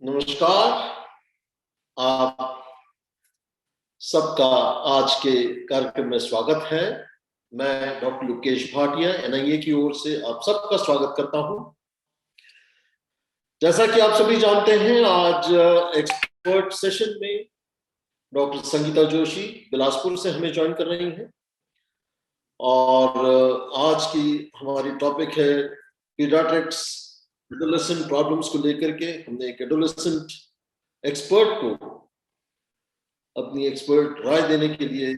नमस्कार। आप सबका आज के कार्यक्रम में स्वागत है। मैं डॉक्टर लोकेश भाटिया एनआईए की ओर से आप सबका स्वागत करता हूं। जैसा कि आप सभी जानते हैं, आज एक्सपर्ट सेशन में डॉक्टर संगीता जोशी बिलासपुर से हमें ज्वाइन कर रही हैं और आज की हमारी टॉपिक है पीडियाट्रिक्स एडोलेसेंट प्रॉब्लम्स को लेकर के। हमने एक एडोलेसेंट एक्सपर्ट को अपनी एक्सपर्ट राय देने के लिए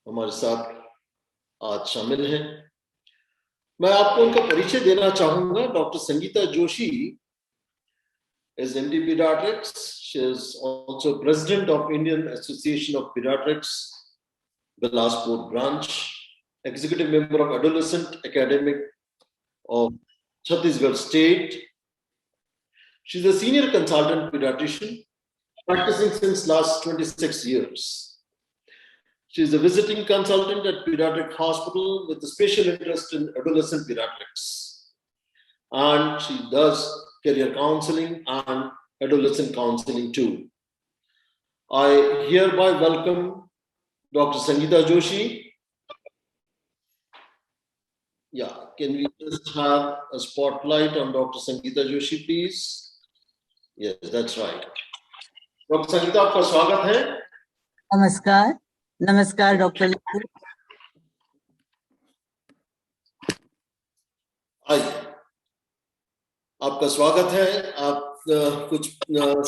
हमारे साथ आज शामिल हैं। मैं आपको उनका परिचय देना चाहूंगा। Doctor Sangeeta Joshi is MD Pediatrics. She is also president of Indian Association of Pediatrics, Bilaspur branch, executive member of Adolescent Academic of Chhattisgarh State. She's a senior consultant pediatrician practicing since last 26 years. She is a visiting consultant at Pediatric Hospital with a special interest in adolescent pediatrics. And she does career counseling and adolescent counseling too. I hereby welcome Dr. Sangeeta Joshi. Yeah, can we just have a spotlight on Dr. Sangeeta Joshi, please? Yes, that's right. Dr. Sangeeta, आपका स्वागत है। नमस्कार। नमस्कार doctor. आइए, आपका स्वागत है। आप कुछ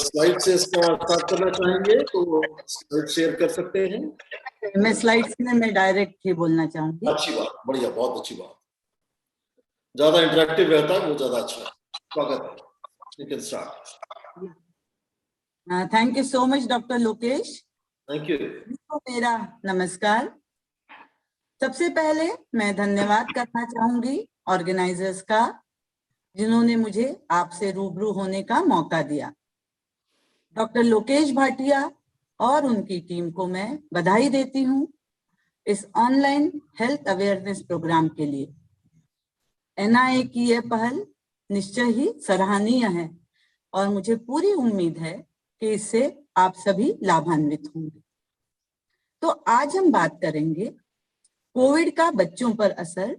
स्लाइड से स्टार्ट करना चाहेंगे तो स्लाइड शेयर कर सकते हैं। मैं स्लाइड्स में मैं डायरेक्ट ही बोलना चाहूंगी। अच्छी बात, बढ़िया, बहुत अच्छी बात। ज्यादा इंटरेक्टिव रहता है वो ज्यादा अच्छा है। स्वागत है, you can start. Thank you so much doctor Lokesh. Thank you. मेरा नमस्कार। सबसे पहले मैं धन्यवाद करना चाहूंगी ऑर्गेनाइजर्स का, जिन्होंने मुझे आपसे रूबरू होने का मौका दिया। डॉक्टर लोकेश भाटिया और उनकी टीम को मैं बधाई देती हूँ इस ऑनलाइन हेल्थ अवेयरनेस प्रोग्राम के लिए। एनआईए की यह पहल निश्चय ही सराहनीय है और मुझे पूरी उम्मीद है कि इससे आप सभी लाभान्वित होंगे। तो आज हम बात करेंगे कोविड का बच्चों पर असर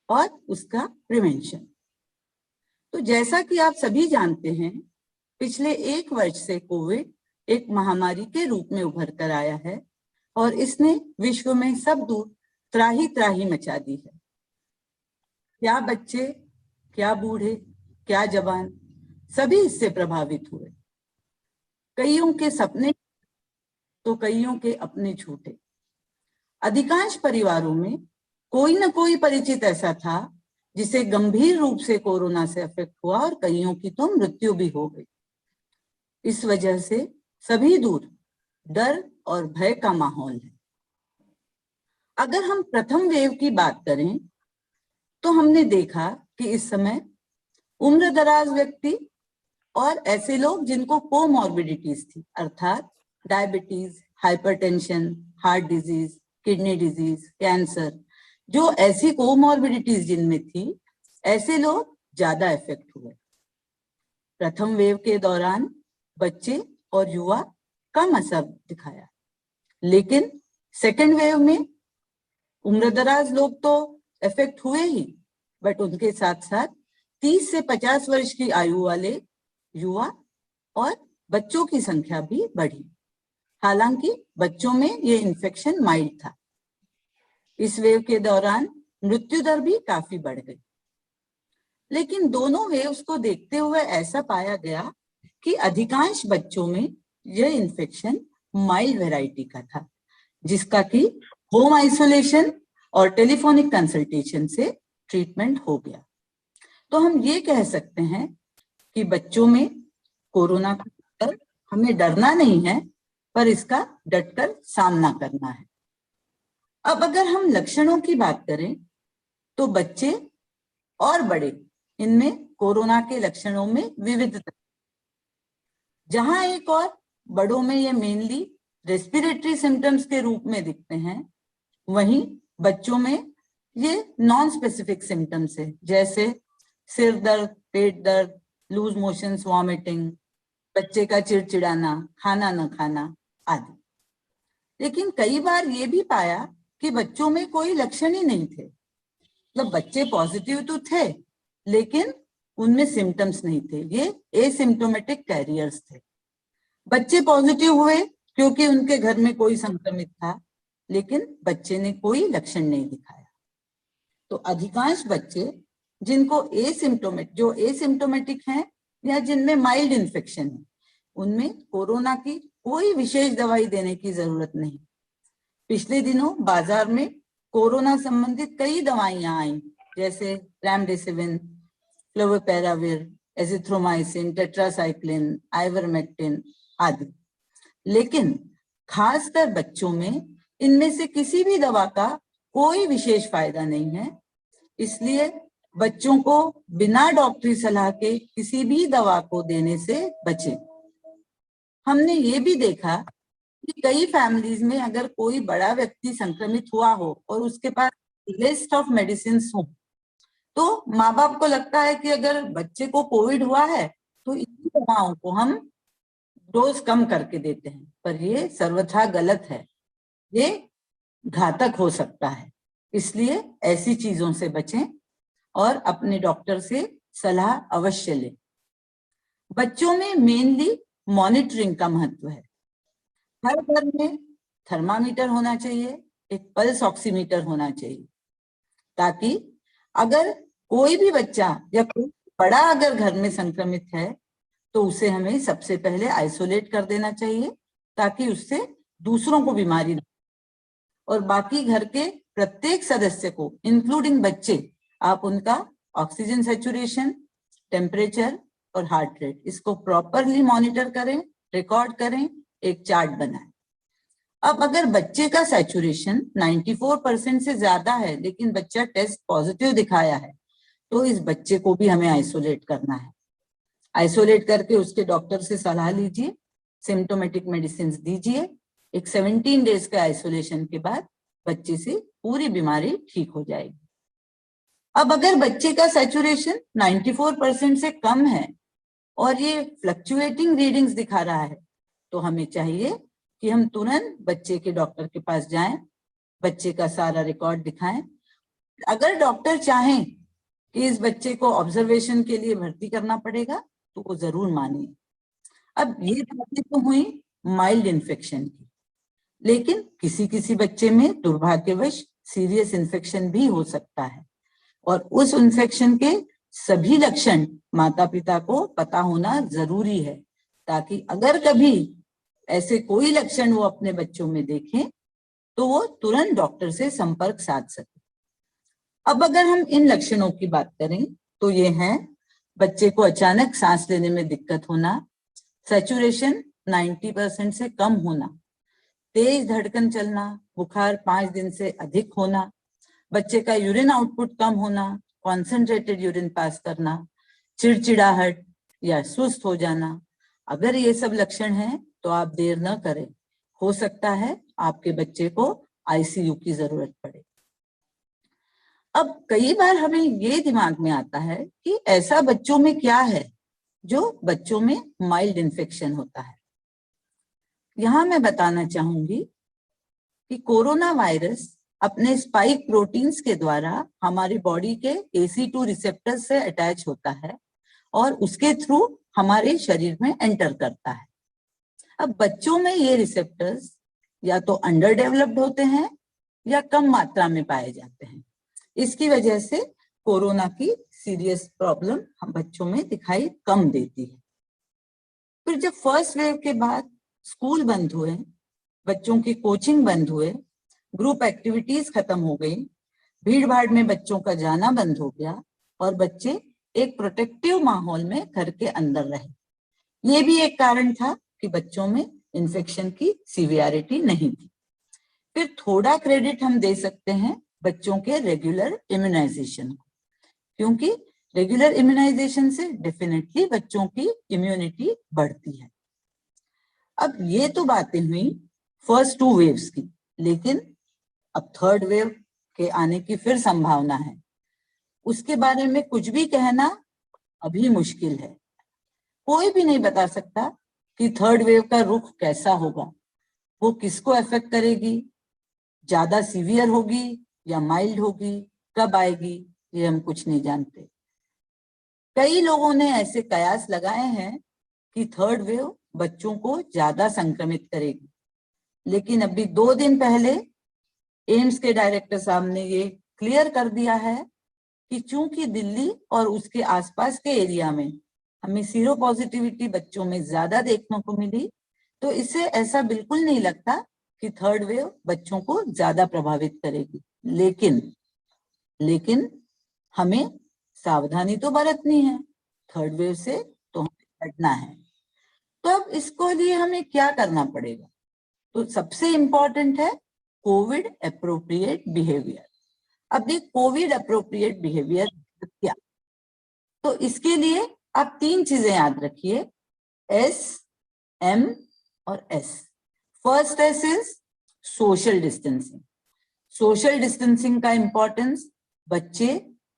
और उसका प्रिवेंशन। तो जैसा कि आप सभी जानते हैं, पिछले 1 वर्ष से कोविड एक महामारी के रूप में उभर कर आया है और इसने विश्व में सब दूर त्राही त्राही मचा दी है। क्या बच्चे, क्या बूढ़े, क्या जवान, सभी इससे प्रभावित हुए। कईयों के सपने तो कईयों के अपने छूटे। अधिकांश परिवारों में कोई न कोई परिचित ऐसा था जिसे गंभीर रूप से कोरोना से अफेक्ट हुआ और कईयों की तो मृत्यु भी हो गई। इस वजह से सभी दूर डर और भय का माहौल है। अगर हम प्रथम वेव की बात करें तो हमने देखा कि इस समय उम्र दराज व्यक्ति और ऐसे लोग जिनको कोमॉर्बिडिटीज थी, अर्थात diabetes, hypertension, heart disease, kidney disease, cancer, जो ऐसी कोमॉर्बिडिटीज जिनमें थी, ऐसे लोग ज्यादा इफेक्ट हुए। प्रथम वेव के दौरान बच्चे और युवा कम असर दिखाया, लेकिन सेकेंड वेव में उम्रदराज लोग तो इफेक्ट हुए ही, बट उनके साथ साथ 30 से 50 वर्ष की आयु वाले युवा और बच्चों की संख्या भी बढ़ी। हालांकि बच्चों में ये इन्फेक्शन माइल्ड था। इस वेव के दौरान मृत्यु दर भी काफी बढ़ गई। लेकिन दोनों वेव्स को देखते हुए ऐसा पाया गया कि अधिकांश बच्चों में यह इन्फेक्शन माइल्ड वैरायटी का था, जिसका कि होम आइसोलेशन और टेलीफोनिक कंसल्टेशन से ट्रीटमेंट हो गया। तो हम ये कह सकते हैं कि बच्चों में कोरोना का हमें डरना नहीं है, पर इसका डटकर सामना करना है। अब अगर हम लक्षणों की बात करें तो बच्चे और बड़े, इनमें कोरोना के लक्षणों में विविधता। जहां एक और बड़ों में ये मेनली रेस्पिरेटरी सिम्टम्स के रूप में दिखते हैं, वहीं बच्चों में ये नॉन स्पेसिफिक सिम्टम्स है, जैसे सिर दर्द, पेट दर्द, लूज मोशंस, वॉमिटिंग, बच्चे का चिड़चिड़ाना, खाना न खाना आदि। लेकिन कई बार ये भी पाया कि बच्चों में कोई लक्षण ही नहीं थे, मतलब बच्चे पॉजिटिव तो थे लेकिन उनमें सिम्टम्स नहीं थे, ये एसिम्प्टोमेटिक कैरियर्स थे। बच्चे पॉजिटिव हुए क्योंकि उनके घर में कोई संक्रमित था, लेकिन बच्चे ने कोई लक्षण नहीं दिखाया। तो अधिकांश बच्चे जिनको जो एसिम्प्टोमेटिक हैं या जिनमें माइल्ड इन्फेक्शन है, उनमें कोरोना की कोई विशेष दवाई देने की जरूरत नहीं। पिछले दिनों बाजार में कोरोना संबंधित कई दवाइयां आई, जैसे रेमडेसिविर, फ्लुपिराविर, एजिथ्रोमाइसिन, टेट्रासाइक्लिन, आइवरमेक्टिन आदि। लेकिन खासकर बच्चों में इनमें से किसी भी दवा का कोई विशेष फायदा नहीं है, इसलिए बच्चों को बिना डॉक्टरी सलाह के किसी भी दवा को देने से बचें। हमने ये भी देखा कि कई फैमिलीज में अगर कोई बड़ा व्यक्ति संक्रमित हुआ हो और उसके पास लिस्ट ऑफ मेडिसिन हो, तो माँ बाप को लगता है कि अगर बच्चे को कोविड हुआ है तो इन्हीं दवाओं को हम डोज कम करके देते हैं, पर ये सर्वथा गलत है, ये घातक हो सकता है। इसलिए ऐसी चीजों से बचें और अपने डॉक्टर से सलाह अवश्य लें। बच्चों में मेनली मॉनिटरिंग का महत्व है। हर घर में थर्मामीटर होना चाहिए, एक पल्स ऑक्सीमीटर होना चाहिए, ताकि अगर कोई भी बच्चा या कोई बड़ा अगर घर में संक्रमित है तो उसे हमें सबसे पहले आइसोलेट कर देना चाहिए, ताकि उससे दूसरों को बीमारी न, और बाकी घर के प्रत्येक सदस्य को इंक्लूडिंग बच्चे, आप उनका ऑक्सीजन सैचुरेशन, टेम्परेचर और हार्ट रेट इसको प्रॉपरली मॉनिटर करें, रिकॉर्ड करें, एक चार्ट बनाएं। अब अगर बच्चे का सैचुरेशन 94% से ज्यादा है लेकिन बच्चा टेस्ट पॉजिटिव दिखाया है, तो इस बच्चे को भी हमें आइसोलेट करना है। आइसोलेट करके उसके डॉक्टर से सलाह लीजिए, सिम्प्टोमेटिक मेडिसिन दीजिए। एक 17 डेज के आइसोलेशन के बाद बच्चे से पूरी बीमारी ठीक हो जाएगी। अब अगर बच्चे का सैचुरेशन 94% से कम है और ये फ्लक्चुएटिंग रीडिंग्स दिखा रहा है, तो हमें चाहिए कि हम तुरंत बच्चे के डॉक्टर के पास जाएं, बच्चे का सारा रिकॉर्ड दिखाएं। अगर डॉक्टर चाहें कि इस बच्चे को ऑब्जर्वेशन के लिए भर्ती करना पड़ेगा तो वो जरूर मानिए। अब ये बातें तो हुई माइल्ड इन्फेक्शन की, लेकिन किसी किसी बच्चे में दुर्भाग्यवश सीरियस इन्फेक्शन भी हो सकता है, और उस इन्फेक्शन के सभी लक्षण माता पिता को पता होना जरूरी है, ताकि अगर कभी ऐसे कोई लक्षण वो अपने बच्चों में देखें तो वो तुरंत डॉक्टर से संपर्क साध सके। अब अगर हम इन लक्षणों की बात करें तो ये हैं: बच्चे को अचानक सांस लेने में दिक्कत होना, सैचुरेशन 90% से कम होना, तेज धड़कन चलना, बुखार 5 दिन से अधिक होना, बच्चे का यूरिन आउटपुट कम होना, कॉन्सेंट्रेटेड यूरिन पास करना, चिड़चिड़ाहट या सुस्त हो जाना। अगर ये सब लक्षण हैं तो आप देर न करें, हो सकता है आपके बच्चे को आईसीयू की जरूरत पड़े। अब कई बार हमें ये दिमाग में आता है कि ऐसा बच्चों में क्या है जो बच्चों में माइल्ड इन्फेक्शन होता है। यहां मैं बताना चाहूंगी कि कोरोना वायरस अपने स्पाइक प्रोटीन्स के द्वारा हमारी बॉडी के AC2 रिसेप्टर्स से अटैच होता है और उसके थ्रू हमारे शरीर में एंटर करता है। अब बच्चों में ये रिसेप्टर्स या तो अंडर डेवलप्ड होते हैं या कम मात्रा में पाए जाते हैं। इसकी वजह से कोरोना की सीरियस प्रॉब्लम हम बच्चों में दिखाई कम देती है। फिर जब फर्स्ट वेव के बाद स्कूल बंद हुए, बच्चों की कोचिंग बंद हुए, ग्रुप एक्टिविटीज खत्म हो गई, भीड़ भाड़ में बच्चों का जाना बंद हो गया और बच्चे एक प्रोटेक्टिव माहौल में घर के अंदर रहे, ये भी एक कारण था कि बच्चों में इन्फेक्शन की सीवियरिटी नहीं थी। फिर थोड़ा क्रेडिट हम दे सकते हैं बच्चों के रेगुलर इम्यूनाइजेशन को, क्योंकि रेगुलर इम्यूनाइजेशन से डेफिनेटली बच्चों की इम्यूनिटी बढ़ती है। अब ये तो बातें हुई फर्स्ट 2 वेव्स की, लेकिन अब थर्ड वेव के आने की फिर संभावना है। उसके बारे में कुछ भी कहना अभी मुश्किल है। कोई भी नहीं बता सकता कि थर्ड वेव का रुख कैसा होगा, वो किसको अफेक्ट करेगी, ज्यादा सीवियर होगी या माइल्ड होगी, कब आएगी, ये हम कुछ नहीं जानते। कई लोगों ने ऐसे कयास लगाए हैं कि थर्ड वेव बच्चों को ज्यादा संक्रमित करेगी, लेकिन अभी 2 दिन पहले एम्स के डायरेक्टर साहब ने ये क्लियर कर दिया है कि चूंकि दिल्ली और उसके आसपास के एरिया में हमें सीरो पॉजिटिविटी बच्चों में ज्यादा देखने को मिली, तो इससे ऐसा बिल्कुल नहीं लगता कि थर्ड वेव बच्चों को ज्यादा प्रभावित करेगी। लेकिन हमें सावधानी तो बरतनी है, थर्ड वेव से तो हमें लड़ना है। तो अब इसको लिए हमें क्या करना पड़ेगा? तो सबसे इंपॉर्टेंट है कोविड अप्रोप्रिएट बिहेवियर। अब देख, कोविड अप्रोप्रिएट बिहेवियर क्या? तो इसके लिए आप 3 चीजें याद रखिए, S, M और S। First S is social distancing. Social distancing का इंपॉर्टेंस बच्चे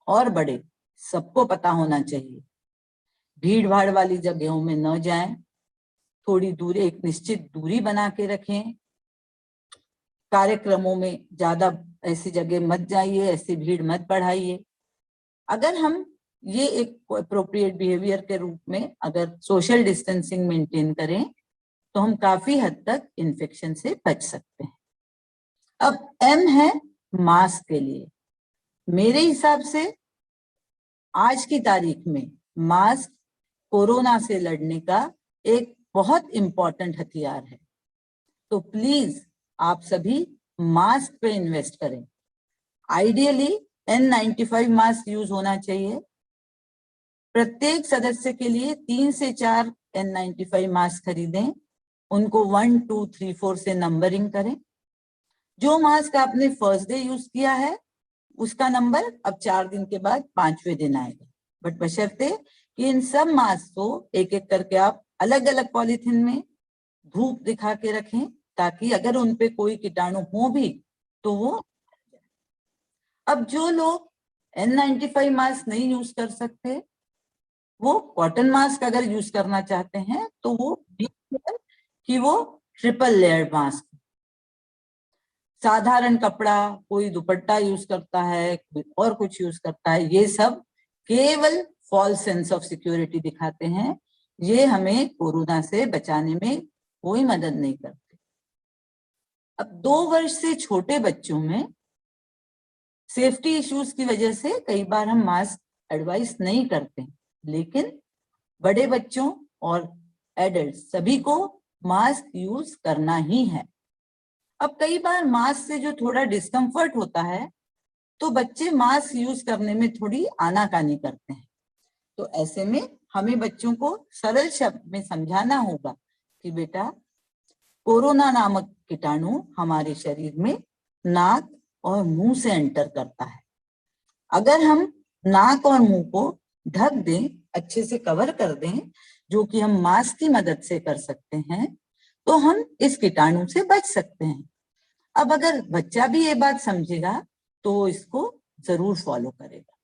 और बड़े सबको पता होना चाहिए। भीड़ भाड़ वाली जगहों में न जाएं, थोड़ी दूरी, एक निश्चित दूरी बना के रखें। कार्यक्रमों में ज्यादा ऐसी जगह मत जाइए, ऐसी भीड़ मत बढ़ाइए। अगर हम ये एक अप्रोप्रिएट बिहेवियर के रूप में अगर सोशल डिस्टेंसिंग मेंटेन करें तो हम काफी हद तक इन्फेक्शन से बच सकते हैं। अब M है मास्क के लिए। मेरे हिसाब से आज की तारीख में मास्क कोरोना से लड़ने का एक बहुत इंपॉर्टेंट हथियार है। तो प्लीज आप सभी मास्क पे इन्वेस्ट करें। आइडियली N95 मास्क यूज होना चाहिए। प्रत्येक सदस्य के लिए 3 से 4 N95 मास्क खरीदें, उनको 1, 2, 3, 4 से नंबरिंग करें। जो मास्क आपने फर्स्ट डे यूज किया है उसका नंबर अब 4 दिन के बाद 5वें दिन आएगा, बट बशर्ते कि इन सब मास्क को एक एक करके आप अलग अलग पॉलीथिन में धूप दिखा के रखें, ताकि अगर उनपे कोई कीटाणु हो भी तो वो। अब जो लोग N95 मास्क नहीं यूज कर सकते, वो कॉटन मास्क अगर यूज करना चाहते हैं तो वो कि वो ट्रिपल लेयर मास्क, साधारण कपड़ा, कोई दुपट्टा यूज करता है, कोई और कुछ यूज करता है, ये सब केवल फॉल्स सेंस ऑफ सिक्योरिटी दिखाते हैं। ये हमें कोरोना से बचाने में कोई मदद नहीं करते। अब 2 वर्ष से छोटे बच्चों में सेफ्टी इश्यूज की वजह से कई बार हम मास्क एडवाइस नहीं करते, लेकिन बड़े बच्चों और एडल्ट सभी को मास्क यूज करना ही है। अब कई बार मास्क से जो थोड़ा डिस्कम्फर्ट होता है तो बच्चे मास्क यूज करने में थोड़ी आनाकानी करते हैं। तो ऐसे में हमें बच्चों को सरल शब्द में समझाना होगा कि बेटा, कोरोना नामक कीटाणु हमारे शरीर में नाक और मुंह से एंटर करता है। अगर हम नाक और मुंह को ढक दें, अच्छे से कवर कर दें, जो कि हम मास्क की मदद से कर सकते हैं, तो हम इस कीटाणु से बच सकते हैं। अब अगर बच्चा भी ये बात समझेगा तो इसको जरूर फॉलो करेगा।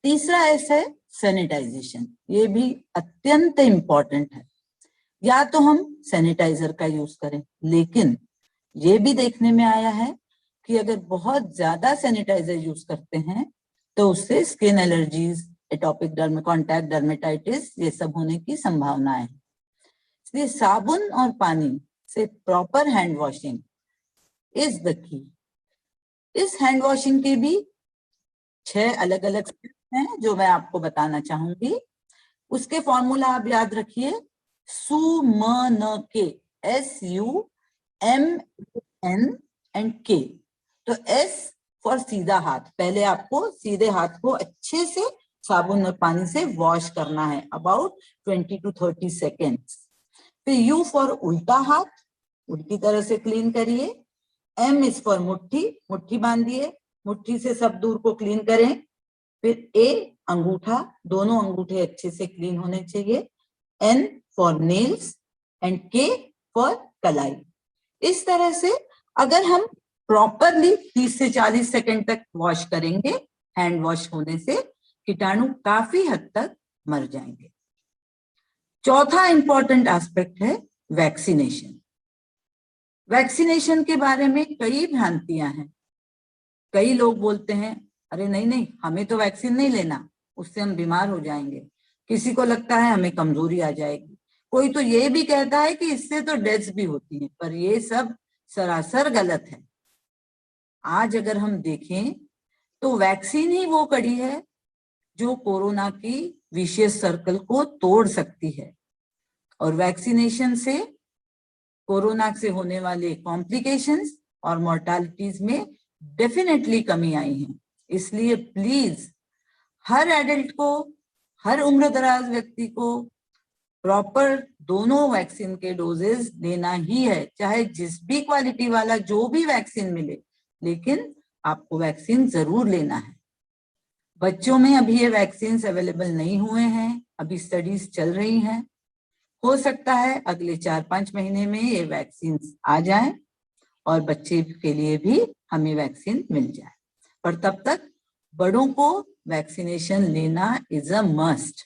तीसरा S है सैनिटाइजेशन। ये भी अत्यंत इंपॉर्टेंट है। या तो हम सैनिटाइजर का यूज करें, लेकिन ये भी देखने में आया है कि अगर बहुत ज्यादा सैनिटाइजर यूज करते हैं तो उससे skin allergies, atopic डर्म, contact dermatitis, ये सब होने की संभावना है। इसलिए साबुन और पानी से proper hand washing is the key. इस हैंड वॉशिंग के भी 6 अलग अलग स्टेप्स हैं जो मैं आपको बताना चाहूंगी। उसके फॉर्मूला आप याद रखिए, SUMN, SUMN एंड K। तो S फॉर सीधा हाथ, पहले आपको सीधे हाथ को अच्छे से साबुन और पानी से वॉश करना है, अबाउट 20 to 30 सेकेंड्स। फिर U फॉर उल्टा हाथ, उल्टी तरह से क्लीन करिए। M इज फॉर मुट्ठी, मुट्ठी बांधिए, मुट्ठी से सब दूर को क्लीन करें। फिर A अंगूठा, दोनों अंगूठे अच्छे से क्लीन होने चाहिए। N for nails and K for कलाई। इस तरह से अगर हम प्रॉपरली 30 से 40 सेकंड तक वॉश करेंगे, हैंड वॉश होने से कीटाणु काफी हद तक मर जाएंगे। चौथा इंपॉर्टेंट एस्पेक्ट है वैक्सीनेशन। वैक्सीनेशन के बारे में कई भ्रांतियां हैं। कई लोग बोलते हैं अरे नहीं नहीं, हमें तो वैक्सीन नहीं लेना, उससे हम बीमार हो जाएंगे। किसी को लगता है हमें कमजोरी आ जाएगी। कोई तो ये भी कहता है कि इससे तो डेथ्स भी होती हैं, पर ये सब सरासर गलत है। आज अगर हम देखें तो वैक्सीन ही वो कड़ी है जो कोरोना की विशियस सर्कल को तोड़ सकती है, और वैक्सीनेशन से कोरोना से होने वाले कॉम्प्लिकेशंस और मोर्टालिटीज में डेफिनेटली कमी आई है। इसलिए प्लीज हर एडल्ट को, हर उम्र दराज व्यक्ति को प्रॉपर दोनों वैक्सीन के डोजेस लेना ही है, चाहे जिस भी क्वालिटी वाला जो भी वैक्सीन मिले, लेकिन आपको वैक्सीन जरूर लेना है। बच्चों में अभी ये वैक्सीन अवेलेबल नहीं हुए हैं, अभी स्टडीज चल रही हैं। हो सकता है अगले 4-5 महीने में ये वैक्सीन आ जाए और बच्चे के लिए भी हमें वैक्सीन मिल जाए, पर तब तक बड़ों को वैक्सीनेशन लेना इज अ मस्ट।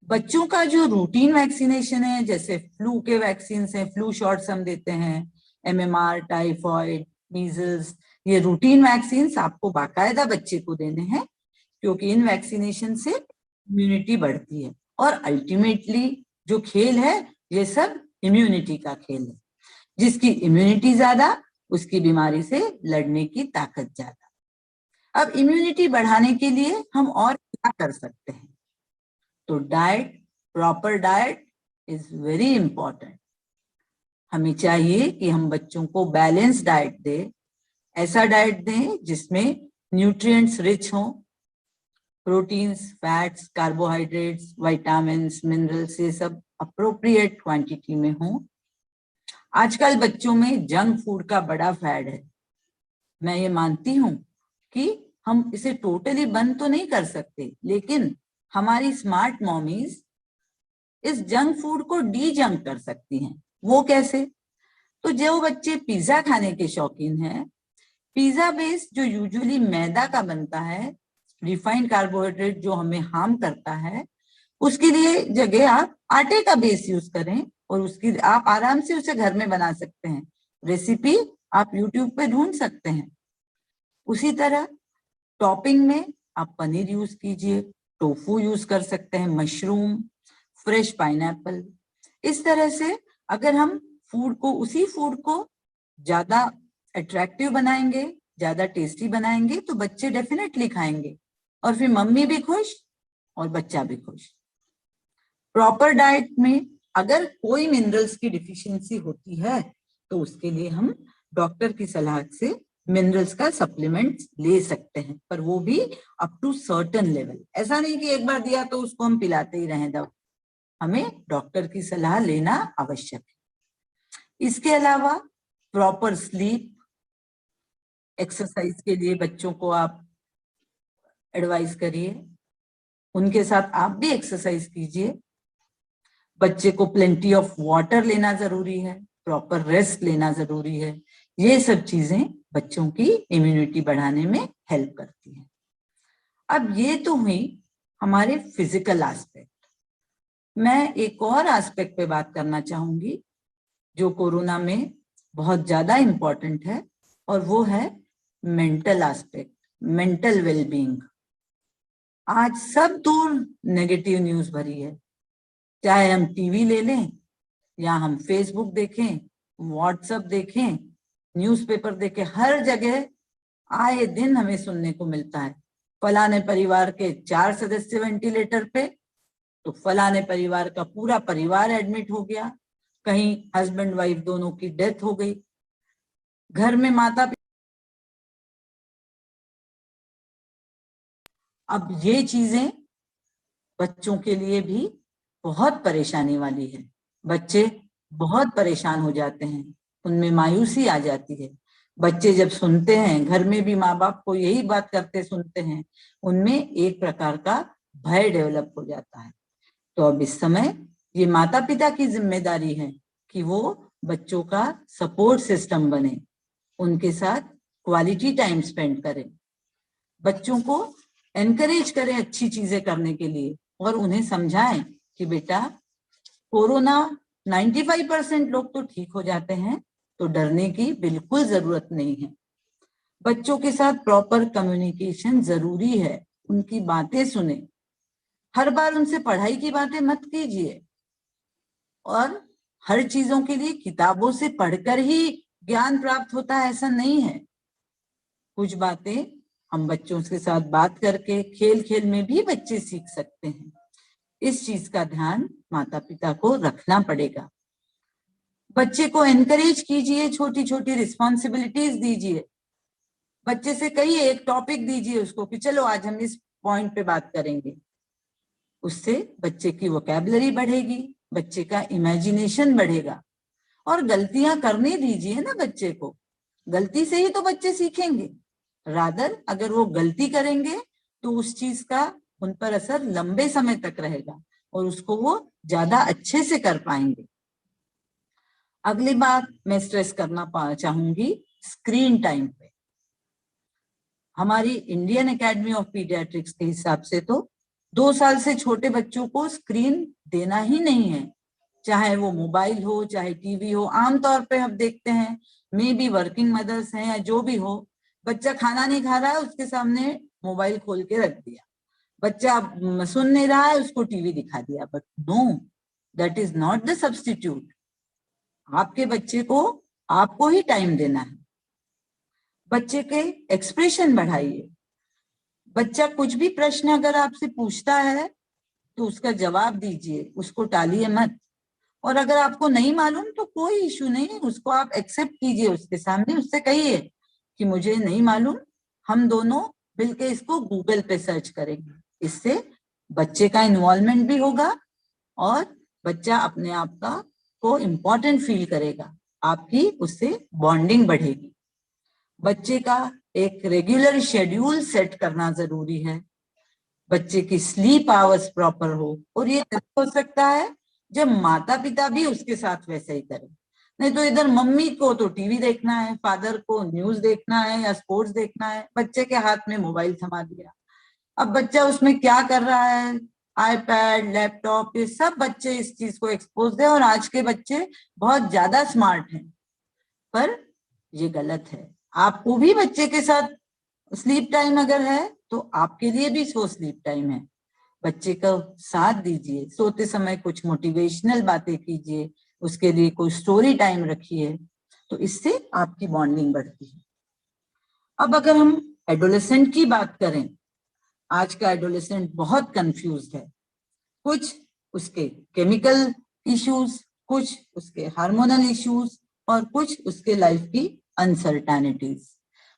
बच्चों का जो रूटीन वैक्सीनेशन है, जैसे फ्लू के वैक्सीन है, फ्लू शॉट्स हम देते हैं, MMR, टाइफॉइड, मीजल्स, ये रूटीन वैक्सीन आपको बाकायदा बच्चे को देने हैं, क्योंकि इन वैक्सीनेशन से इम्यूनिटी बढ़ती है। और अल्टीमेटली जो खेल है ये सब इम्यूनिटी का खेल है। जिसकी इम्यूनिटी ज्यादा उसकी बीमारी से लड़ने की ताकत ज्यादा। अब इम्यूनिटी बढ़ाने के लिए हम और क्या कर सकते हैं? तो diet, proper diet is very important. हमें चाहिए कि हम बच्चों को बैलेंस डाइट दें, ऐसा डाइट दें जिसमें न्यूट्रिएंट्स रिच हों, proteins, fats, carbohydrates, vitamins, minerals, ये सब अप्रोप्रिएट क्वांटिटी में हों। आजकल बच्चों में जंक फूड का बड़ा फैड है। मैं ये मानती हूँ कि हम इसे टोटली बंद तो नहीं कर सकते, लेकिन हमारी स्मार्ट मॉमीज इस जंक फूड को डी जंक कर सकती हैं। वो कैसे? तो जो बच्चे पिज्जा खाने के शौकीन हैं, पिज्जा बेस जो यूजुअली मैदा का बनता है, रिफाइंड कार्बोहाइड्रेट जो हमें हार्म करता है, उसके लिए जगह आप आटे का बेस यूज करें, और उसकी आप आराम से उसे घर में बना सकते हैं। रेसिपी आप यूट्यूब पे ढूंढ सकते हैं। उसी तरह टॉपिंग में आप पनीर यूज कीजिए, टोफू यूज कर सकते हैं, मशरूम, फ्रेश पाइनएप्पल। इस तरह से अगर हम उसी फूड को ज्यादा अट्रैक्टिव बनाएंगे, ज्यादा टेस्टी बनाएंगे, तो बच्चे डेफिनेटली खाएंगे, और फिर मम्मी भी खुश और बच्चा भी खुश। प्रॉपर डाइट में अगर कोई मिनरल्स की डिफिशियंसी होती है तो उसके लिए हम डॉक्टर की सलाह से मिनरल्स का सप्लीमेंट ले सकते हैं, पर वो भी अप टू सर्टेन लेवल। ऐसा नहीं कि एक बार दिया तो उसको हम पिलाते ही रहें दवा। हमें डॉक्टर की सलाह लेना आवश्यक है। इसके अलावा प्रॉपर स्लीप, एक्सरसाइज के लिए बच्चों को आप एडवाइस करिए, उनके साथ आप भी एक्सरसाइज कीजिए। बच्चे को प्लेंटी ऑफ वाटर लेना जरूरी है, प्रॉपर रेस्ट लेना जरूरी है। ये सब चीजें बच्चों की इम्यूनिटी बढ़ाने में हेल्प करती हैं। अब ये तो हुई हमारे फिजिकल एस्पेक्ट। मैं एक और एस्पेक्ट पे बात करना चाहूंगी जो कोरोना में बहुत ज्यादा इंपॉर्टेंट है, और वो है मेंटल एस्पेक्ट, मेंटल वेलबींग। आज सब दूर नेगेटिव न्यूज भरी है, चाहे हम टीवी ले लें या हम फेसबुक देखें, व्हाट्सएप देखें, न्यूज़पेपर देखें, हर जगह आए दिन हमें सुनने को मिलता है फलाने परिवार के 4 सदस्य वेंटिलेटर पे, तो फलाने परिवार का पूरा परिवार एडमिट हो गया, कहीं हस्बैंड वाइफ दोनों की डेथ हो गई, घर में माता पिता। अब ये चीजें बच्चों के लिए भी बहुत परेशानी वाली है। बच्चे बहुत परेशान हो जाते हैं, उनमें मायूसी आ जाती है। बच्चे जब सुनते हैं, घर में भी माँ बाप को यही बात करते सुनते हैं, उनमें एक प्रकार का भय डेवलप हो जाता है। तो अब इस समय ये माता पिता की जिम्मेदारी है कि वो बच्चों का सपोर्ट सिस्टम बने, उनके साथ क्वालिटी टाइम स्पेंड करें, बच्चों को एनकरेज करें अच्छी चीजें करने के लिए, और उन्हें समझाएं कि बेटा कोरोना 95% लोग तो ठीक हो जाते हैं, तो डरने की बिल्कुल जरूरत नहीं है। बच्चों के साथ प्रॉपर कम्युनिकेशन जरूरी है, उनकी बातें सुने, हर बार उनसे पढ़ाई की बातें मत कीजिए, और हर चीजों के लिए किताबों से पढ़कर ही ज्ञान प्राप्त होता है ऐसा नहीं है। कुछ बातें हम बच्चों के साथ बात करके, खेल खेल में भी बच्चे सीख सकते हैं। इस चीज का ध्यान माता पिता को रखना पड़ेगा। बच्चे को एनकरेज कीजिए, छोटी छोटी रिस्पॉन्सिबिलिटीज दीजिए। बच्चे से कहिए, एक टॉपिक दीजिए उसको कि चलो आज हम इस पॉइंट पे बात करेंगे। उससे बच्चे की वोकैबुलरी बढ़ेगी, बच्चे का इमेजिनेशन बढ़ेगा। और गलतियां करने दीजिए ना बच्चे को, गलती से ही तो बच्चे सीखेंगे। रादर अगर वो गलती करेंगे तो उस चीज का उन पर असर लंबे समय तक रहेगा और उसको वो ज्यादा अच्छे से कर पाएंगे। अगली बात मैं स्ट्रेस करना चाहूंगी स्क्रीन टाइम पे। हमारी इंडियन एकेडमी ऑफ पीडियाट्रिक्स के हिसाब से तो 2 साल से छोटे बच्चों को स्क्रीन देना ही नहीं है, चाहे वो मोबाइल हो चाहे टीवी हो। आमतौर पे हम देखते हैं, मे बी वर्किंग मदर्स हैं या जो भी हो, बच्चा खाना नहीं खा रहा है, उसके सामने मोबाइल खोल के रख दिया। बच्चा सुन नहीं रहा है, उसको टीवी दिखा दिया। But no, that is not the substitute. आपके बच्चे को आपको ही टाइम देना है। बच्चे के एक्सप्रेशन बढ़ाइए। बच्चा कुछ भी प्रश्न अगर आपसे पूछता है तो उसका जवाब दीजिए, उसको टालिए मत। और अगर आपको नहीं मालूम तो कोई इशू नहीं, उसको आप एक्सेप्ट कीजिए उसके सामने, उससे कहिए कि मुझे नहीं मालूम, हम दोनों मिलकर इसको गूगल पे सर्च करेंगे। इससे बच्चे का इन्वॉल्वमेंट भी होगा और बच्चा अपने आप का को इम्पोर्टेंट फील करेगा, आपकी उससे बॉन्डिंग बढ़ेगी। बच्चे का एक रेगुलर शेड्यूल सेट करना जरूरी है। बच्चे की स्लीप आवर्स प्रॉपर हो, और ये हो सकता है जब माता पिता भी उसके साथ वैसे ही करें। नहीं तो इधर मम्मी को तो टीवी देखना है, फादर को न्यूज देखना है या स्पोर्ट्स देखना है, बच्चे के हाथ में मोबाइल थमा दिया। अब बच्चा उसमें क्या कर रहा है, आईपैड, लैपटॉप, ये सब बच्चे इस चीज को एक्सपोज है। और आज के बच्चे बहुत ज्यादा स्मार्ट हैं, पर ये गलत है। आपको भी बच्चे के साथ स्लीप टाइम अगर है तो आपके लिए भी सो स्लीप टाइम है। बच्चे का साथ दीजिए, सोते समय कुछ मोटिवेशनल बातें कीजिए, उसके लिए कोई स्टोरी टाइम रखिए, तो इससे आपकी बॉन्डिंग बढ़ती है। अब अगर हम एडोलेसेंट की बात करें, आज का एडोलेसेंट बहुत कंफ्यूज्ड है। कुछ उसके केमिकल इश्यूज, कुछ उसके हार्मोनल इश्यूज, और कुछ उसके लाइफ की अनसर्टेनिटीज।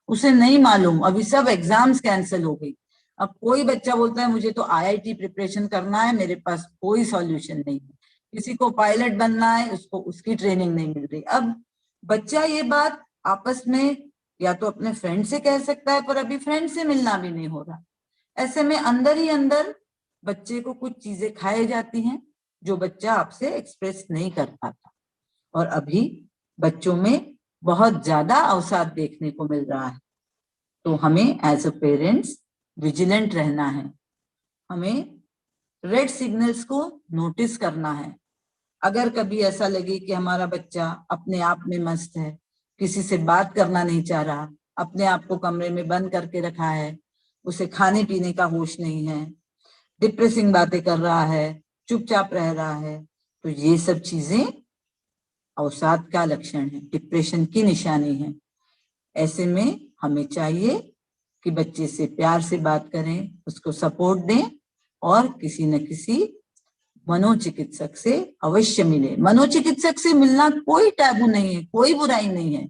उसे नहीं मालूम, अभी सब एग्जाम्स कैंसिल हो गई। अब कोई बच्चा बोलता है मुझे तो आईआईटी प्रिपरेशन करना है, मेरे पास कोई सॉल्यूशन नहीं है। किसी को पायलट बनना है, उसको उसकी ट्रेनिंग नहीं मिल रही। अब बच्चा ये बात आपस में या तो अपने फ्रेंड से कह सकता है, पर अभी फ्रेंड से मिलना भी नहीं हो रहा। ऐसे में अंदर ही अंदर बच्चे को कुछ चीजें खाई जाती हैं जो बच्चा आपसे एक्सप्रेस नहीं कर पाता। और अभी बच्चों में बहुत ज्यादा अवसाद देखने को मिल रहा है। तो हमें एज अ पेरेंट्स विजिलेंट रहना है। हमें रेड सिग्नल्स को नोटिस करना है। अगर कभी ऐसा लगे कि हमारा बच्चा अपने आप में मस्त है, किसी से बात करना नहीं चाह रहा, अपने आप को कमरे में बंद करके रखा है, उसे खाने पीने का होश नहीं है, डिप्रेसिंग बातें कर रहा है, चुपचाप रह रहा है, तो ये सब चीजें अवसाद का लक्षण है, डिप्रेशन की निशानी है। ऐसे में हमें चाहिए कि बच्चे से प्यार से बात करें, उसको सपोर्ट दें और किसी न किसी मनोचिकित्सक से अवश्य मिले। मनोचिकित्सक से मिलना कोई टैबू नहीं है, कोई बुराई नहीं है।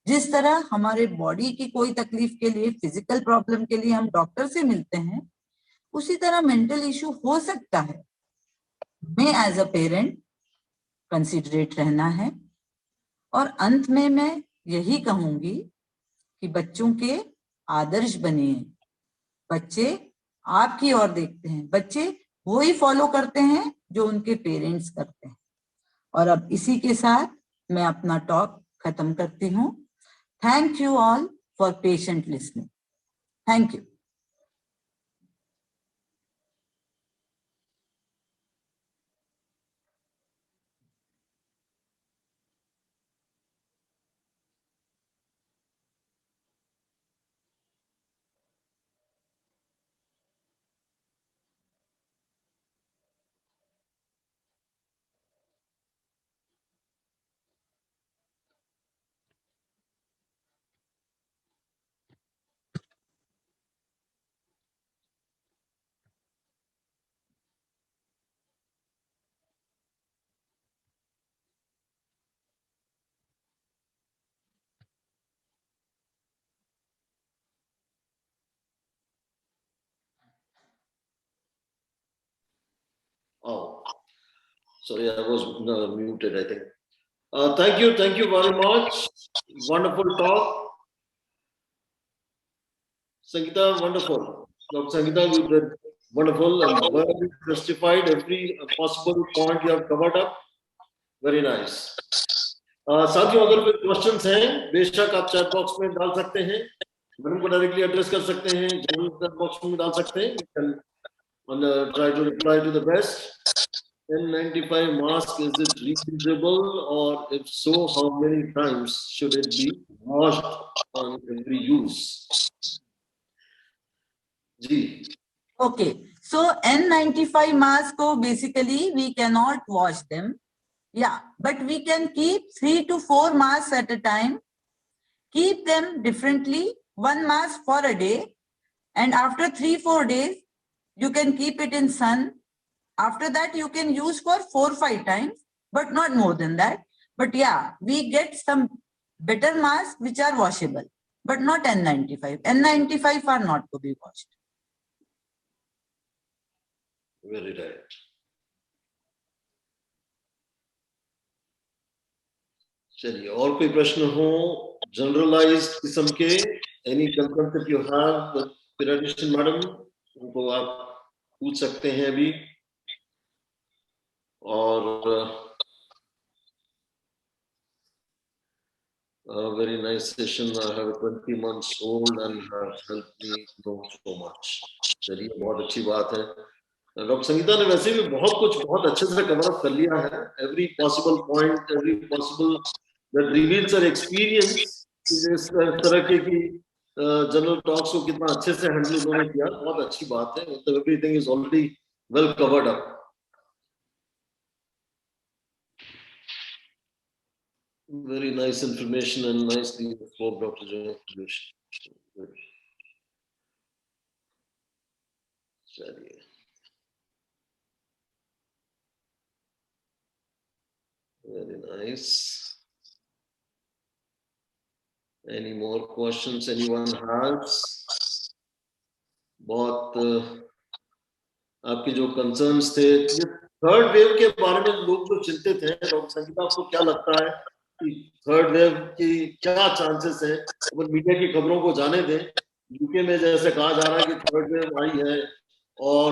जिस तरह हमारे बॉडी की कोई तकलीफ के लिए, फिजिकल प्रॉब्लम के लिए हम डॉक्टर से मिलते हैं, उसी तरह मेंटल इशू हो सकता है। मैं एज अ पेरेंट कंसिडरेट रहना है। और अंत में मैं यही कहूंगी कि बच्चों के आदर्श बनिए। बच्चे आपकी ओर देखते हैं, बच्चे वो ही फॉलो करते हैं जो उनके पेरेंट्स करते हैं। और अब इसी के साथ मैं अपना टॉक खत्म करती हूँ। Thank you all for patient listening. Thank you. Sorry, I was muted, I think. Thank you very much. Wonderful talk. Sangeeta, wonderful. Dr. Sangeeta, you did wonderful and well justified. Every possible point you have covered up. Very nice. साथियों, अगर कोई questions हैं बेशक आप chat box में डाल सकते हैं, मैडम को डायरेक्टली एड्रेस कर सकते हैं, जनरल चैट बॉक्स में डाल सकते हैं. You can try to reply to the best. N95 mask, is it reusable, or if so, how many times should it be washed on every use? Ji. Okay, so N95 mask ko basically we cannot wash them. Yeah, but we can keep 3 to 4 masks at a time. Keep them differently, 1 mask for a day, and after 3-4 days, you can keep it in sun. After that, you can use for 4-5 times, but not more than that. But yeah, we get some better masks which are washable, but not N95. N95 are not to be washed. Very right. चलिए, और कोई प्रश्न हो generalised किस्म के, any concern if you have with paediatrician madam, उनको आप पूछ सकते हैं अभी. और very nice session. I have a 20 months old and has helped me know so much. चलिए, बहुत अच्छी बात है. डॉक्टर संगीता ने वैसे भी बहुत अच्छे से कवर अप कर लिया है. Every possible point, every possible that reveals her experience. इस तरह के की जनरल टॉक्स को कितना अच्छे से हैंडल उन्होंने किया, बहुत अच्छी बात है. मतलब everything is already well covered up. Very nice information and nicely informed, Dr. Joyesh. चलिए, very nice. Any more questions anyone has? बहुत आपके जो कंसर्न्स थे, थर्ड वेव के बारे में लोग जो चिंतित हैं, डॉक्टर संगीता आपको क्या लगता है कि थर्ड वेव की क्या चांसेस हैं? अपन मीडिया की खबरों को जाने दें. यूके में जैसे कहा जा रहा है कि थर्ड वेव आई है और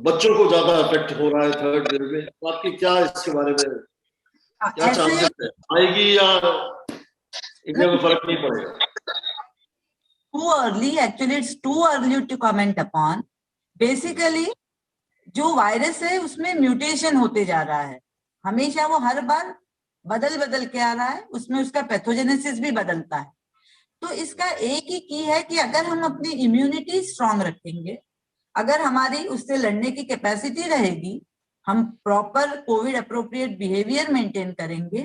बच्चों को ज्यादा इफेक्ट हो रहा है थर्ड वेव में, तो आपकी क्या इसके बारे में क्या चांसेस है? आएगी या इंडिया में फर्क नहीं पड़ेगा? Too early, actually it's too early to comment upon. Basically जो वायरस है उसमें म्यूटेशन होते जा रहा है, हमेशा वो हर बार बदल के आ रहा है, उसमें उसका पैथोजेनेसिस भी बदलता है. तो इसका एक ही की है कि अगर हम अपनी इम्यूनिटी स्ट्रांग रखेंगे, अगर हमारी उससे लड़ने की कैपेसिटी रहेगी, हम proper Covid appropriate behaviour maintain करेंगे,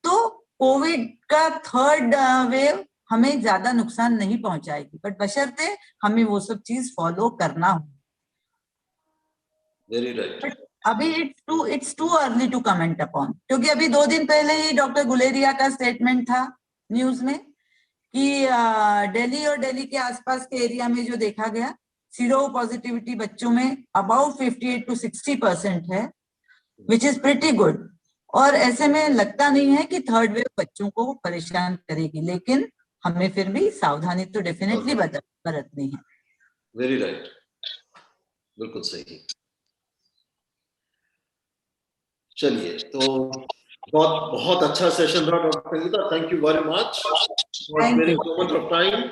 तो कोविड का थर्ड वेव हमें ज्यादा नुकसान नहीं पहुंचाएगी, बट बशर्ते हमें वो सब चीज फॉलो करना हो. Very right. But अभी it's too early to comment upon, क्योंकि अभी 2 दिन पहले ही डॉक्टर गुलेरिया का स्टेटमेंट था न्यूज में कि दिल्ली और दिल्ली के आसपास के एरिया में जो देखा गया सीरो पॉजिटिविटी बच्चों में अबाउट 58 to 60% है, विच इज प्रिटी गुड. और ऐसे में लगता नहीं है कि थर्ड वेव बच्चों को परेशान करेगी, लेकिन हमें फिर भी सावधानी तो डेफिनेटली बरतनी है. वेरी राइट, बिल्कुल सही. चलिए, तो बहुत अच्छा सेशन रहा doctor Sangeeta. Thank you very much for sparing so much of time.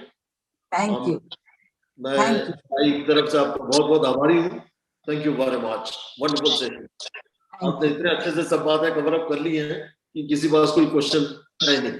Thank you. मैं एक तरफ से आपको बहुत आभारी हूँ. Thank you very much. Wonderful session. आपने इतने अच्छे से सब बातें कवर अप कर ली हैं कि किसी पास कोई क्वेश्चन है नहीं.